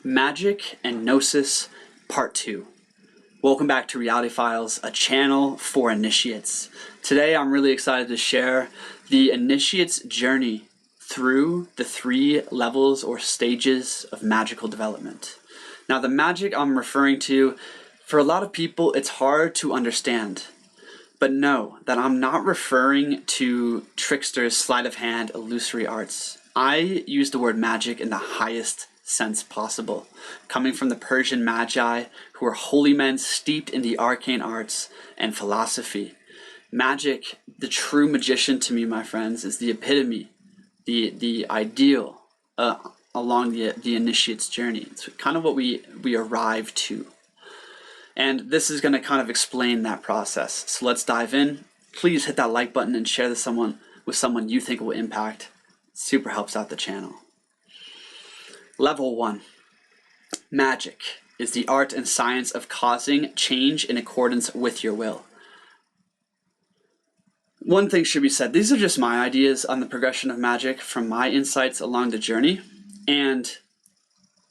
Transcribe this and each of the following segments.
Magick and Gnosis Part 2. Welcome back to Reality Files, a channel for initiates. Today I'm really excited to share the initiate's journey through the 3 levels or stages of magical development. Now the magic I'm referring to, for a lot of people it's hard to understand. But know that I'm not referring to tricksters, sleight of hand, illusory arts. I use the word magic in the highest sense possible, coming from the Persian Magi, who are holy men steeped in the arcane arts and philosophy. Magic, the true magician to me, my friends, is the epitome, the ideal along the initiate's journey. It's kind of what we arrive to. And this is going to kind of explain that process. So let's dive in. Please hit that like button and share this with someone you think will impact. It super helps out the channel. Level 1. Magic is the art and science of causing change in accordance with your will. One thing should be said, these are just my ideas on the progression of magic from my insights along the journey. And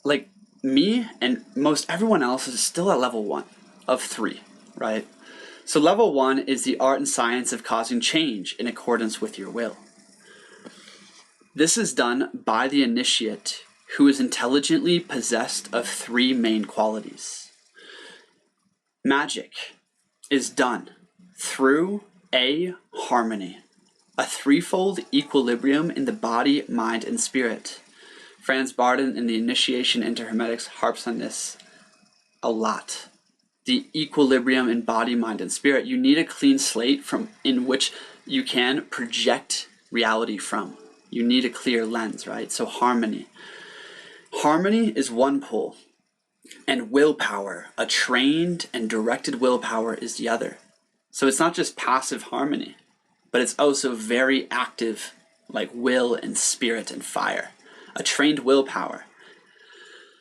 like me and most everyone else is still at level 1 of 3, right? So level 1 is the art and science of causing change in accordance with your will. This is done by the initiate who is intelligently possessed of 3 main qualities. Magic is done through A, harmony, a threefold equilibrium in the body, mind, and spirit. Franz Barden in the Initiation into Hermetics harps on this a lot. The equilibrium in body, mind, and spirit. You need a clean slate in which you can project reality from. You need a clear lens, right? So harmony. Harmony is one pole, and willpower, a trained and directed willpower, is the other. So it's not just passive harmony, but it's also very active, like will and spirit and fire. A trained willpower.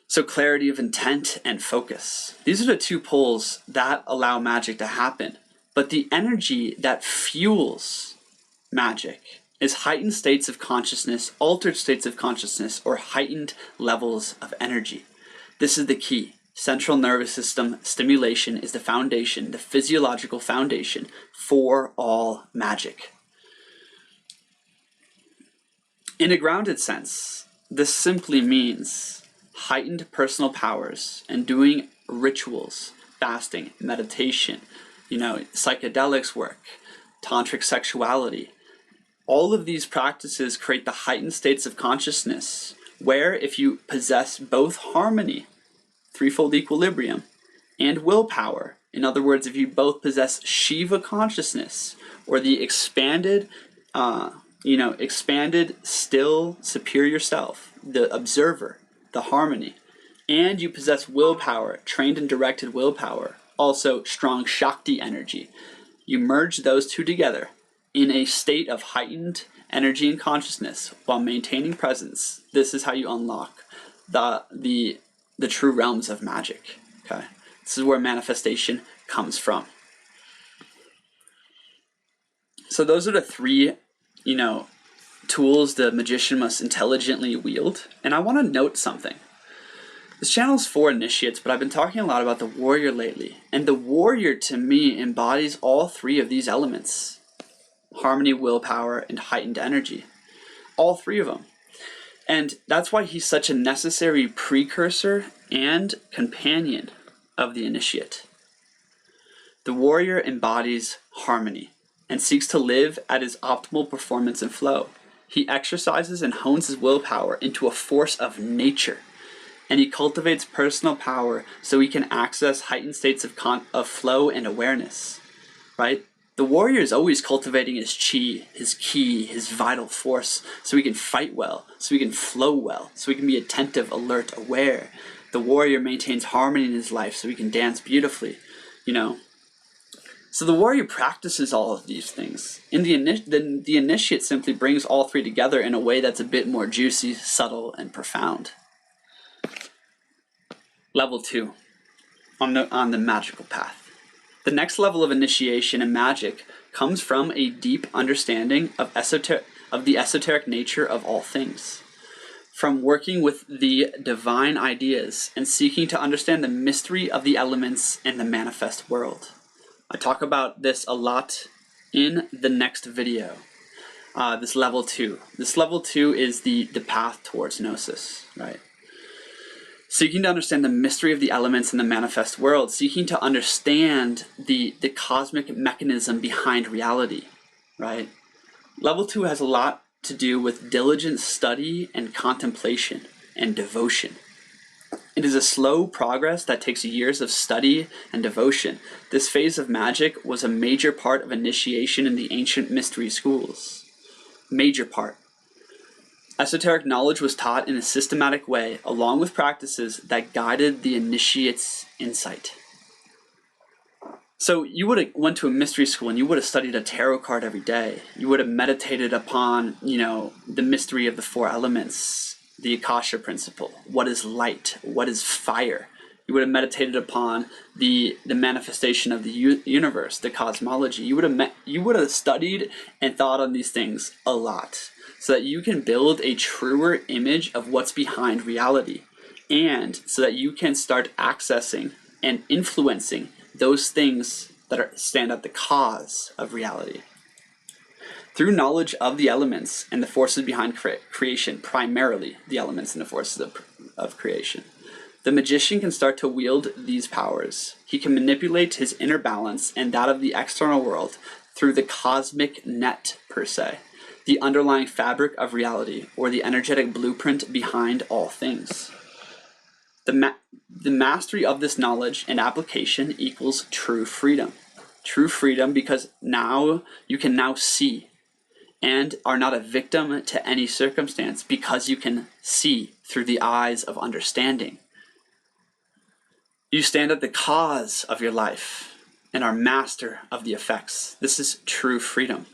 So clarity of intent and focus. These are the 2 poles that allow magic to happen. But the energy that fuels magic is heightened states of consciousness, altered states of consciousness, or heightened levels of energy. This is the key. Central nervous system stimulation is the foundation, the physiological foundation for all magic. In a grounded sense, this simply means heightened personal powers and doing rituals, fasting, meditation, psychedelics work, tantric sexuality. All of these practices create the heightened states of consciousness where if you possess both harmony, threefold equilibrium, and willpower, in other words, if you both possess Shiva consciousness or the expanded, still superior self, the observer, the harmony, and you possess willpower, trained and directed willpower, also strong Shakti energy, you merge those 2 together in a state of heightened energy and consciousness while maintaining presence. This is how you unlock the true realms of magic. Okay, this is where manifestation comes from. So those are the 3, tools the magician must intelligently wield. And I want to note something. This channel is for initiates, but I've been talking a lot about the warrior lately. And the warrior, to me, embodies all 3 of these elements. Harmony, willpower, and heightened energy. All 3 of them. And that's why he's such a necessary precursor and companion of the initiate. The warrior embodies harmony and seeks to live at his optimal performance and flow. He exercises and hones his willpower into a force of nature, and he cultivates personal power so he can access heightened states of flow and awareness, right? The warrior is always cultivating his chi, his ki, his vital force, so he can fight well, so he can flow well, so he can be attentive, alert, aware. The warrior maintains harmony in his life so he can dance beautifully, So the warrior practices all of these things. And the initiate simply brings all 3 together in a way that's a bit more juicy, subtle, and profound. Level 2, on the magical path. The next level of initiation in magic comes from a deep understanding of the esoteric nature of all things. from working with the divine ideas and seeking to understand the mystery of the elements and the manifest world. I talk about this a lot in the next video. This level 2. This level 2 is the path towards Gnosis, right? Seeking to understand the mystery of the elements in the manifest world, seeking to understand the cosmic mechanism behind reality, right? Level 2 has a lot to do with diligent study and contemplation and devotion. It is a slow progress that takes years of study and devotion. This phase of magic was a major part of initiation in the ancient mystery schools. Major part. Esoteric knowledge was taught in a systematic way, along with practices that guided the initiate's insight. So you would have went to a mystery school and you would have studied a tarot card every day. You would have meditated upon, the mystery of the 4 elements, the Akasha principle. What is light? What is fire? You would have meditated upon the manifestation of the universe, the cosmology. You would have studied and thought on these things a lot, so that you can build a truer image of what's behind reality, and so that you can start accessing and influencing those things that stand at the cause of reality. Through knowledge of the elements and the forces behind creation, primarily the elements and the forces of creation, the magician can start to wield these powers. He can manipulate his inner balance and that of the external world through the cosmic net, per se, the underlying fabric of reality, or the energetic blueprint behind all things. The mastery of this knowledge and application equals true freedom. True freedom because now you can now see and are not a victim to any circumstance, because you can see through the eyes of understanding. You stand at the cause of your life and are master of the effects. This is true freedom.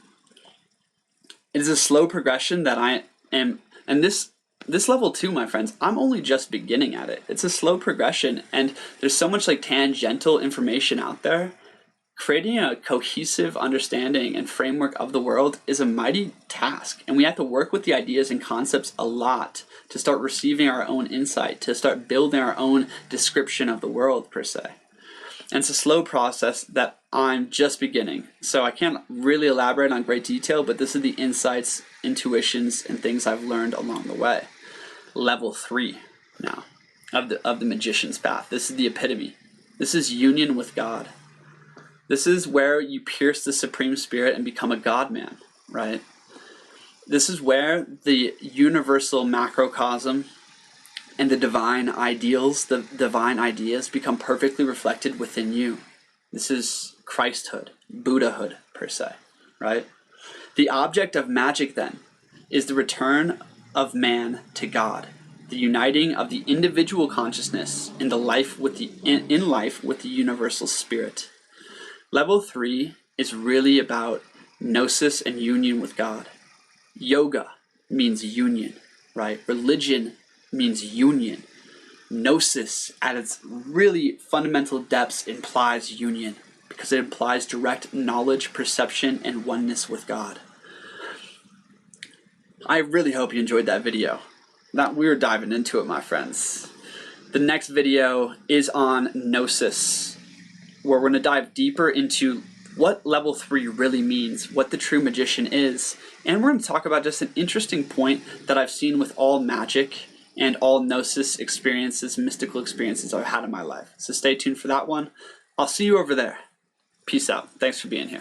It is a slow progression that I am, and this level 2, my friends, I'm only just beginning at it. It's a slow progression, and there's so much tangential information out there. Creating a cohesive understanding and framework of the world is a mighty task, and we have to work with the ideas and concepts a lot to start receiving our own insight, to start building our own description of the world, per se. And it's a slow process that I'm just beginning, so I can't really elaborate on great detail, but this is the insights, intuitions, and things I've learned along the way. Level 3 now of the magician's path. This is the epitome. This is union with God. This is where you pierce the Supreme Spirit and become a God-man, right? This is where the universal macrocosm and the divine ideals, the divine ideas, become perfectly reflected within you. This is Christhood, Buddhahood, per se, right? The object of magic, then, is the return of man to God, the uniting of the individual consciousness in life with the universal spirit. Level 3 is really about Gnosis and union with God. Yoga means union, right? Religion means union. Gnosis, at its really fundamental depths, implies union, because it implies direct knowledge, perception, and oneness with God. I really hope you enjoyed that video. We were diving into it, my friends. The next video is on Gnosis, where we're going to dive deeper into what level 3 really means, what the true magician is, and we're going to talk about just an interesting point that I've seen with all magic and all Gnosis experiences, mystical experiences I've had in my life. So stay tuned for that one. I'll see you over there. Peace out. Thanks for being here.